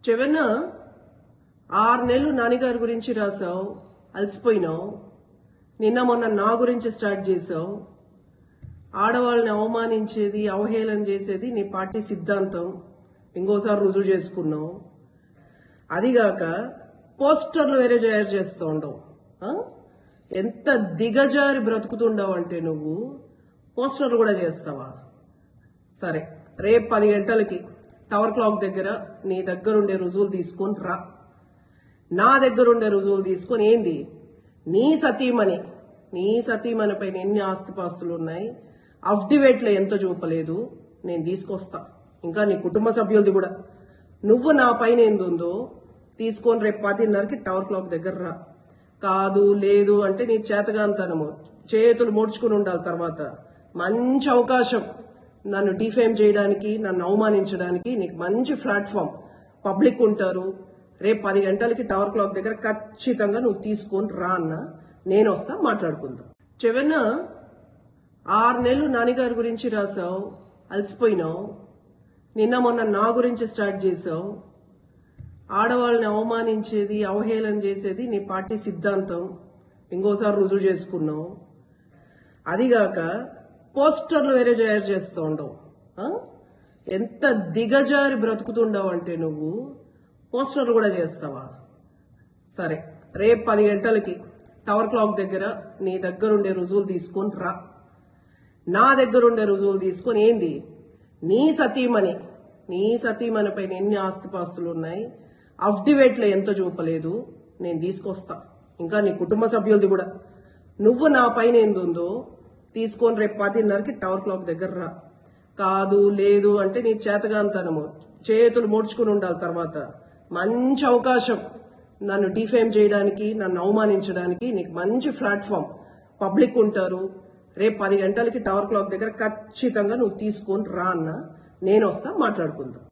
చెవెన్న 6 నెలలు నాన్నగారి గురించి రాసావు, అలసిపోయినావు. నిన్న మొన్న నా గురించి స్టార్ట్ చేసావు. ఆడవాళ్ళని అవమానించేది, అవహేళన చేసేది నీ పార్టీ సిద్ధాంతం. ఇంకోసారి రుజువు చేసుకున్నావు. అదిగాక పోస్టర్లు వేరే తయారు చేస్తూ ఉండవు. ఎంత దిగజారి బ్రతుకుతుండవు అంటే నువ్వు పోస్టర్లు కూడా చేస్తావా? సరే, రేపు 10 గంటలకి టవర్ క్లాక్ దగ్గర నీ దగ్గరుండే రుజువులు తీసుకొని రా. నా దగ్గరుండే రుజువులు తీసుకొని ఏంది, నీ సతీమణి పైన ఎన్ని ఆస్తిపాస్తులు ఉన్నాయి, అఫ్డివేట్లో ఎంత చూపలేదు, నేను తీసుకొస్తా. ఇంకా నీ కుటుంబ సభ్యులది కూడా. నువ్వు నా పైన ఏందుందో తీసుకొని రేపు 10:30కి టవర్ క్లాక్ దగ్గర రా. కాదు లేదు అంటే నీ చేతగాంతనము, చేతులు ముడుచుకుని ఉండాలి. తర్వాత మంచి అవకాశం నన్ను డిఫేమ్ చేయడానికి, నన్ను అవమానించడానికి నీకు మంచి ప్లాట్ఫామ్. పబ్లిక్ ఉంటారు. రేపు 10 గంటలకి టవర్ క్లాక్ దగ్గర ఖచ్చితంగా నువ్వు తీసుకొని రా అన్న, నేను వస్తా, మాట్లాడుకుందాం. చెవెన్న 6 నెలలు నాన్నగారి గురించి రాసావు, అలసిపోయినావు. నిన్న మొన్న నా గురించి స్టార్ట్ చేసావు. ఆడవాళ్ళని అవమానించేది, అవహేళన చేసేది నీ పార్టీ సిద్ధాంతం. ఇంకోసారి రుజువు చేసుకున్నావు. అదిగాక పోస్టర్లు వేరే తయారు చేస్తూ ఉండవు. ఎంత దిగజారి బ్రతుకుతుండవు అంటే నువ్వు పోస్టర్లు కూడా చేస్తావా? సరే, రేపు 10 గంటలకి టవర్ క్లాక్ దగ్గర నీ దగ్గరుండే రుజువులు తీసుకొని రా. నా దగ్గరుండే రుజువులు తీసుకొని ఏంది, నీ సతీమణి పైన ఎన్ని ఆస్తిపాస్తులు ఉన్నాయి, అఫ్డివేట్లో ఎంత చూపలేదు, నేను తీసుకొస్తా. ఇంకా నీ కుటుంబ సభ్యులది కూడా. నువ్వు నా పైన ఏందుందో తీసుకొని రేపు 10:30కి టవర్ క్లాక్ దగ్గర రా. కాదు లేదు అంటే నీ చేతగాంతనము, చేతులు ముడుచుకుని ఉండాలి. తర్వాత మంచి అవకాశం నన్ను డిఫేమ్ చేయడానికి, నన్ను అవమానించడానికి నీకు మంచి ప్లాట్ఫామ్. పబ్లిక్ ఉంటారు. రేపు 10 గంటలకి టవర్ క్లాక్ దగ్గర ఖచ్చితంగా నువ్వు తీసుకొని రా అన్న, నేను వస్తా, మాట్లాడుకుందాం.